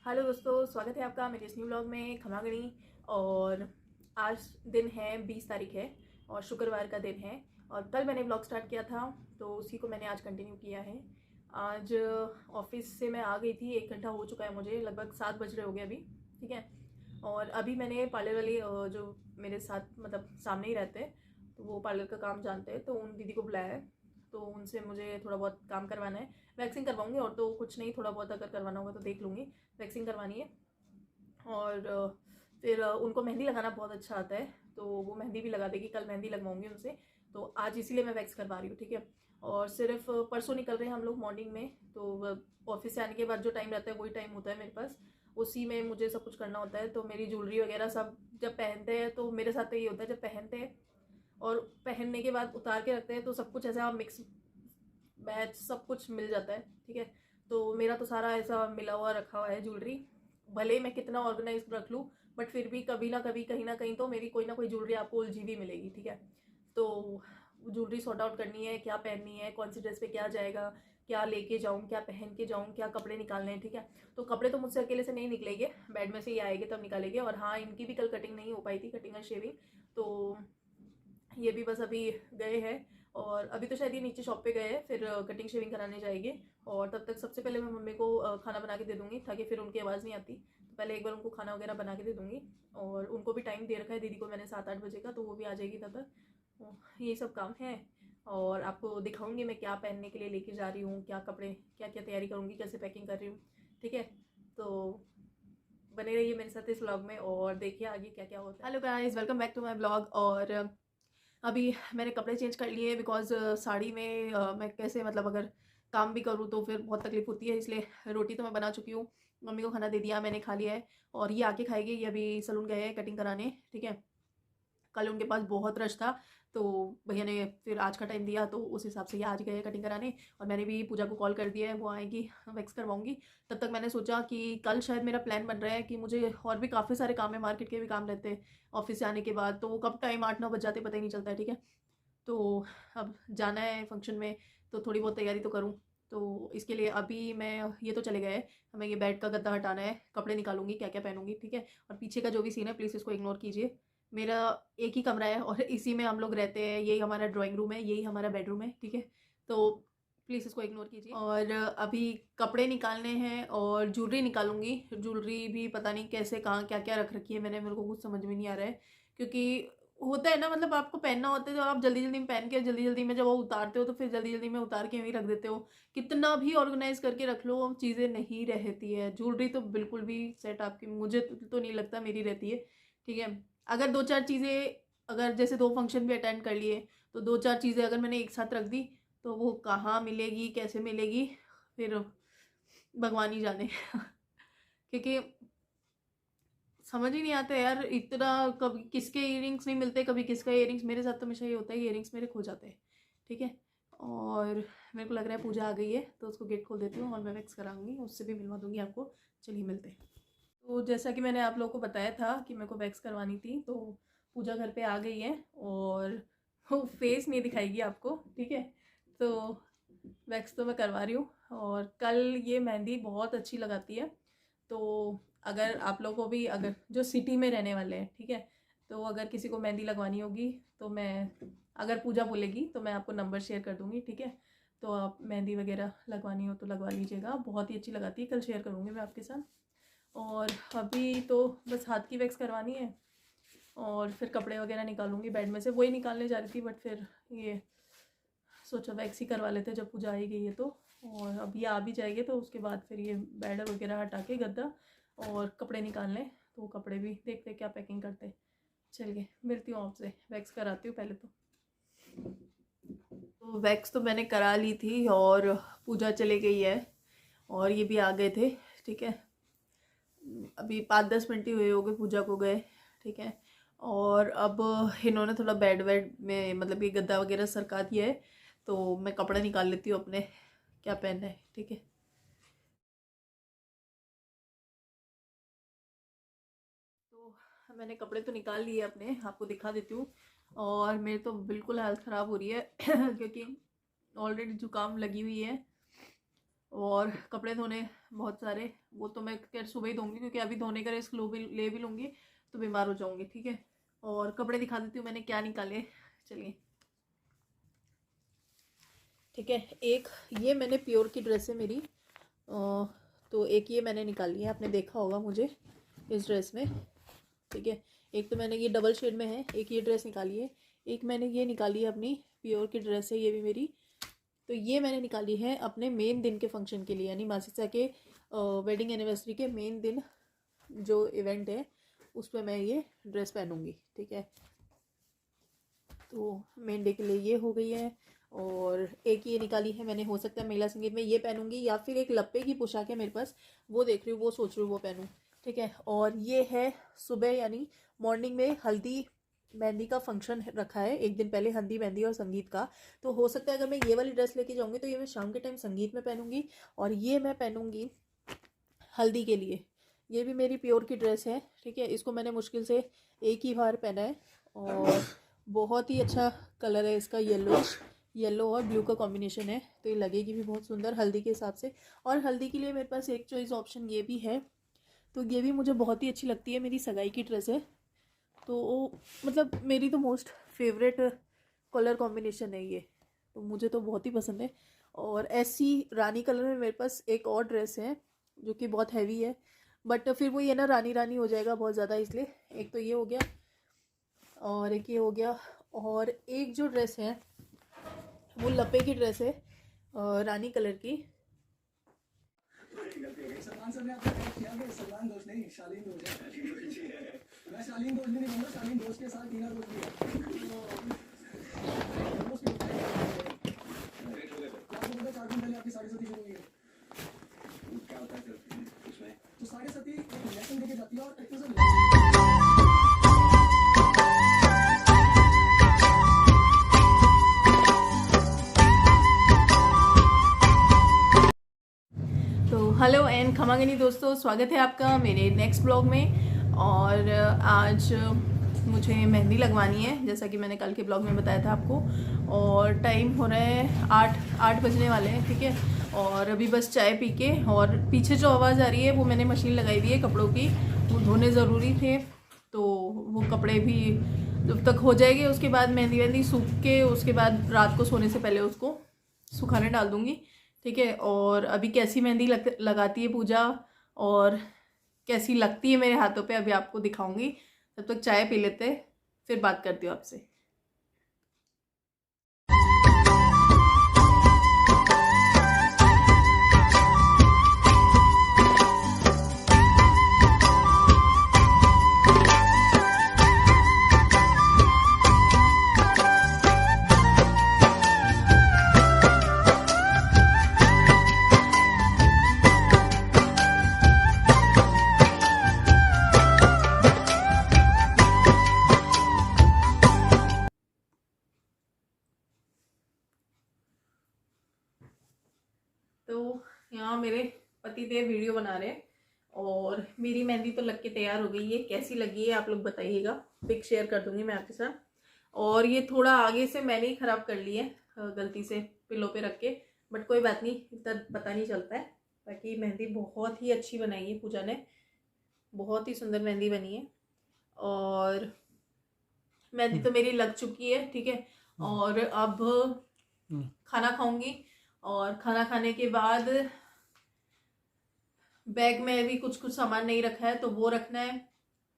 Hello दोस्तों, स्वागत है आपका मेरे इस न्यू ब्लॉग में खमागणी। और आज दिन है 20 तारीख है और शुक्रवार का दिन है। और कल मैंने ब्लॉग स्टार्ट किया था तो उसी को मैंने आज कंटिन्यू किया है। आज ऑफिस से मैं आ गई थी, 1 घंटा हो चुका है मुझे, लगभग 7 बज रहे हो गए अभी। ठीक है। और अभी मैंने पार्लर वाली जो मेरे साथ मतलब सामने ही रहते हैं तो वो पार्लर का काम जानते हैं, तो उन दीदी को बुलाया है। तो उनसे मुझे थोड़ा बहुत काम करवाना है। वैक्सिंग करवाऊंगी और तो कुछ नहीं, थोड़ा बहुत अगर करवाना होगा तो देख लूँगी। वैक्सिंग करवानी है। और फिर उनको मेहंदी लगाना बहुत अच्छा आता है तो वो मेहंदी भी लगा देगी। कल मेहंदी लगवाऊंगी उनसे, तो आज इसीलिए मैं वैक्स करवा रही हूँ। ठीक है। और सिर्फ परसों निकल रहे हैं हम लोग मॉर्निंग में, तो ऑफिस से आने के बाद जो टाइम रहता है वही टाइम होता है मेरे पास। उसी में मुझे सब कुछ करना होता है। तो मेरी ज्वेलरी वगैरह सब जब पहनते हैं तो मेरे साथ तो ये होता है, जब पहनते हैं और पहनने के बाद उतार के रखते हैं तो सब कुछ ऐसा मिक्स मैच सब कुछ मिल जाता है। ठीक है। तो मेरा तो सारा ऐसा मिला हुआ रखा हुआ है ज्वेलरी। भले मैं कितना ऑर्गेनाइज रख लूँ बट फिर भी कभी ना कभी कहीं ना कहीं तो मेरी कोई ना कोई ज्वेलरी आपको उलझी हुई मिलेगी। ठीक है। तो ज्वेलरी सॉर्ट आउट करनी है, क्या पहननी है, कौन सी ड्रेस पे क्या जाएगा, क्या लेके जाऊँ, क्या पहन के जाऊँ, क्या कपड़े निकालने हैं। ठीक है। तो कपड़े तो मुझसे अकेले से नहीं निकलेंगे, बेड में से ही आएंगे तब निकालेंगे। और हाँ, इनकी भी कल कटिंग नहीं हो पाई थी, कटिंग और शेविंग। तो ये भी बस अभी गए हैं। और अभी तो शायद ये नीचे शॉप पे गए हैं, फिर कटिंग शेविंग कराने जाएंगे। और तब तक सबसे पहले मैं मम्मी को खाना बना के दे दूंगी ताकि फिर उनकी आवाज़ नहीं आती। तो पहले एक बार उनको खाना वगैरह बना के दे दूंगी। और उनको भी टाइम दे रखा है दीदी को मैंने 7-8 बजे का, तो वो भी आ जाएगी तब तक। यही सब काम है। और आपको दिखाऊंगी मैं क्या पहनने के लिए लेके जा रही हूँ, क्या कपड़े, क्या क्या तैयारी करूँगी, कैसे पैकिंग कर रही हूँ। ठीक है। तो बने रहिए मेरे साथ इस व्लॉग में और देखिए आगे क्या क्या होता है। Hello guys, welcome back to my blog. और अभी मैंने कपड़े चेंज कर लिए बिकॉज साड़ी में मैं कैसे मतलब अगर काम भी करूँ तो फिर बहुत तकलीफ होती है, इसलिए रोटी तो मैं बना चुकी हूँ। मम्मी को खाना दे दिया, मैंने खा लिया है। और ये आके खाएगी, ये अभी सलून गए हैं कटिंग कराने। ठीक है। कल उनके पास बहुत रश था तो भैया ने फिर आज का टाइम दिया तो उस हिसाब से ये आज गए कटिंग कराने। और मैंने भी पूजा को कॉल कर दिया है, वो आएगी, वैक्स करवाऊंगी। तब तक मैंने सोचा कि कल शायद मेरा प्लान बन रहा है कि मुझे और भी काफ़ी सारे काम है, मार्केट के भी काम रहते हैं ऑफिस से आने के बाद, तो वो कब टाइम 8-9 बज जाते पता ही नहीं चलता है। ठीक है। तो अब जाना है फंक्शन में तो थोड़ी बहुत तैयारी तो करूँ। तो इसके लिए अभी मैं, ये तो चले गए, हमें ये बेड का गद्दा हटाना है, कपड़े निकालूंगी क्या क्या पहनूंगी। ठीक है। और पीछे का जो भी सीन है प्लीज़ इसको इग्नोर कीजिए। मेरा एक ही कमरा है और इसी में हम लोग रहते हैं, यही हमारा ड्राइंग रूम है, यही हमारा बेडरूम है। ठीक है। तो प्लीज़ इसको इग्नोर कीजिए। और अभी कपड़े निकालने हैं और ज्वेलरी निकालूंगी। ज्वेलरी भी पता नहीं कैसे कहाँ क्या क्या रख रखी है मैंने, मेरे को कुछ समझ में नहीं आ रहा है। क्योंकि होता है ना, मतलब आपको पहनना होता है तो आप जल्दी जल्दी में पहन के जल्दी जल्दी में जब वो उतारते हो तो फिर जल्दी जल्दी में उतार के वहीं रख देते हो। कितना भी ऑर्गेनाइज करके रख लो चीज़ें नहीं रहती है। ज्वेलरी तो बिल्कुल भी सेट आपकी, मुझे तो नहीं लगता मेरी रहती है। ठीक है। अगर 2-4 चीज़ें, अगर जैसे 2 फंक्शन भी अटेंड कर लिए तो 2-4 चीज़ें अगर मैंने एक साथ रख दी तो वो कहाँ मिलेगी, कैसे मिलेगी, फिर भगवान ही जाने क्योंकि समझ ही नहीं आता यार इतना। कभी किसके इयरिंग्स नहीं मिलते, कभी किसका इयरिंग्स, मेरे साथ तो हमेशा ये होता है इयरिंग्स मेरे खो जाते हैं। ठीक है। और मेरे को लग रहा है पूजा आ गई है तो उसको गेट खोल देती हूँ और मैं वैक्स कराऊंगी, उससे भी मिलवा दूंगी आपको। चलिए मिलते हैं। तो जैसा कि मैंने आप लोगों को बताया था कि मेरे को वैक्स करवानी थी, तो पूजा घर पे आ गई है और वो फेस नहीं दिखाएगी आपको। ठीक है। तो वैक्स तो मैं करवा रही हूँ। और कल ये मेहंदी बहुत अच्छी लगाती है। तो अगर आप लोगों को भी, अगर जो सिटी में रहने वाले हैं, ठीक है, तो अगर किसी को मेहंदी लगवानी होगी तो मैं, अगर पूजा बोलेगी तो मैं आपको नंबर शेयर कर दूँगी। ठीक है। तो आप मेहंदी वगैरह लगवानी हो तो लगवा लीजिएगा, बहुत ही अच्छी लगाती है, कल शेयर करूँगी मैं आपके साथ। और अभी तो बस हाथ की वैक्स करवानी है और फिर कपड़े वगैरह निकालूंगी बेड में से, वही निकालने जा रही थी बट फिर ये सोचा वैक्स ही करवा लेते जब पूजा आई गई है तो। और अब ये आ भी जाएगी तो उसके बाद फिर ये बेड वगैरह हटा के गद्दा और कपड़े निकालने, तो वो कपड़े भी देखते क्या पैकिंग करते। चलिए मिलती हूँ आपसे, वैक्स कराती हूँ पहले तो वैक्स तो मैंने करा ली थी और पूजा चले गई है और ये भी आ गए थे। ठीक है। अभी 5-10 मिनट ही हुए होंगे पूजा को गए। ठीक है। और अब इन्होंने थोड़ा बेड वेड में मतलब ये गद्दा वगैरह सरका दिया है तो मैं कपड़े निकाल लेती हूँ अपने, क्या पहनना है। ठीक है। तो मैंने कपड़े तो निकाल लिए अपने, आपको दिखा देती हूँ। और मेरी तो बिल्कुल हालत ख़राब हो रही है क्योंकि ऑलरेडी जुकाम लगी हुई है। और कपड़े धोने बहुत सारे, वो तो मैं खैर सुबह ही धोऊंगी क्योंकि अभी धोने का रिस्क ले भी लूँगी तो बीमार हो जाऊँगी, ठीक है। और कपड़े दिखा देती हूँ मैंने क्या निकाले, चलिए। ठीक है, एक ये मैंने प्योर की ड्रेस है मेरी, तो एक ये मैंने निकाली है, आपने देखा होगा मुझे इस ड्रेस में, ठीक है। एक तो मैंने ये डबल शेड में है, एक ये ड्रेस निकाली है। एक मैंने ये निकाली है अपनी प्योर की ड्रेस है ये भी मेरी, तो ये मैंने निकाली है अपने मेन दिन के फंक्शन के लिए, यानी मासिसा के वेडिंग एनिवर्सरी के मेन दिन जो इवेंट है उस पर मैं ये ड्रेस पहनूंगी, ठीक है। तो मेन डे के लिए ये हो गई है। और एक ये निकाली है मैंने, हो सकता है महिला संगीत में ये पहनूंगी, या फिर एक लप्पे की पोशाक है मेरे पास, वो देख रही हूँ, वो सोच रही हूँ वो पहनूँ, ठीक है। और ये है सुबह यानी मॉर्निंग में हल्दी मेहंदी का फंक्शन रखा है, एक दिन पहले हल्दी मेहंदी और संगीत का। तो हो सकता है अगर मैं ये वाली ड्रेस लेके जाऊँगी तो ये मैं शाम के टाइम संगीत में पहनूंगी, और ये मैं पहनूंगी हल्दी के लिए। ये भी मेरी प्योर की ड्रेस है, ठीक है। इसको मैंने मुश्किल से एक ही बार पहना है, और बहुत ही अच्छा कलर है इसका, येलो और ब्लू का कॉम्बिनेशन है, तो ये लगेगी भी बहुत सुंदर हल्दी के हिसाब से। और हल्दी के लिए मेरे पास एक चॉइस ऑप्शन ये भी है, तो ये भी मुझे बहुत ही अच्छी लगती है, मेरी सगाई की ड्रेस है, तो मतलब मेरी तो मोस्ट फेवरेट कलर कॉम्बिनेशन है ये, तो मुझे तो बहुत ही पसंद है। और ऐसी रानी कलर में मेरे पास एक और ड्रेस है जो कि बहुत हैवी है, बट फिर वो ये ना रानी रानी हो जाएगा बहुत ज़्यादा, इसलिए एक तो ये हो गया और एक ये हो गया। और एक जो ड्रेस है वो लपे की ड्रेस है रानी कलर की। सलमान सर ने आपको किया कि सलमान दोस्त नहीं शालीन दोस्त है। मैं शालीन दोस्त भी नहीं बनूंगा, शालीन दोस्त के साथ टीना दोस्त भी है। आपको पता 4 दिन पहले आपकी साढ़े सती शुरू हुई है, क्या होता है फिर उसमें? तो साढ़े सती एक लेसन देके जाती है, और इट वाज हेलो एंड खमागनी दोस्तों, स्वागत है आपका मेरे नेक्स्ट ब्लॉग में। और आज मुझे मेहंदी लगवानी है, जैसा कि मैंने कल के ब्लॉग में बताया था आपको। और टाइम हो रहा है 8 बजने वाले हैं, ठीक है। और अभी बस चाय पी के, और पीछे जो आवाज़ आ रही है वो मैंने मशीन लगाई हुई है कपड़ों की, वो धोने ज़रूरी थे, तो वो कपड़े भी जब तक हो जाएंगे उसके बाद मेहंदी वेहंदी सूख के, उसके बाद रात को सोने से पहले उसको सुखाने डाल दूँगी, ठीक है। और अभी कैसी मेहंदी लगाती है पूजा, और कैसी लगती है मेरे हाथों पे, अभी आपको दिखाऊंगी। तब तक चाय पी लेते, फिर बात करती हूँ आपसे। तो यहाँ मेरे पति देव वीडियो बना रहे हैं, और मेरी मेहंदी तो लग के तैयार हो गई है। कैसी लगी है आप लोग बताइएगा, पिक शेयर कर दूंगी मैं आपके साथ। और ये थोड़ा आगे से मैंने ही ख़राब कर ली है गलती से पिलो पे रख के, बट कोई बात नहीं, इतना पता नहीं चलता है। बाकी मेहंदी बहुत ही अच्छी बनाई है पूजा ने, बहुत ही सुंदर मेहंदी बनी है। और मेहंदी तो मेरी लग चुकी है, ठीक है। और अब खाना खाऊंगी, और खाना खाने के बाद बैग में भी कुछ सामान नहीं रखा है तो वो रखना है,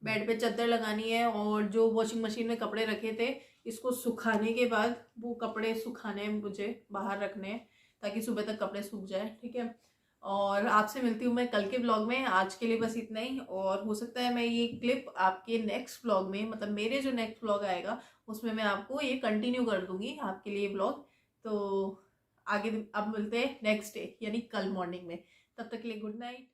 बेड पे चादर लगानी है, और जो वॉशिंग मशीन में कपड़े रखे थे इसको सुखाने के बाद वो कपड़े सुखाने मुझे बाहर रखने हैं, ताकि सुबह तक कपड़े सूख जाए, ठीक है। और आपसे मिलती हूँ मैं कल के ब्लॉग में, आज के लिए बस इतना ही। और हो सकता है मैं ये क्लिप आपके नेक्स्ट ब्लॉग में, मतलब मेरे जो नेक्स्ट ब्लॉग आएगा उसमें मैं आपको ये कंटिन्यू कर दूंगी आपके लिए ब्लॉग। तो आगे अब मिलते हैं नेक्स्ट डे यानी कल मॉर्निंग में, तब तक के लिए गुड नाइट।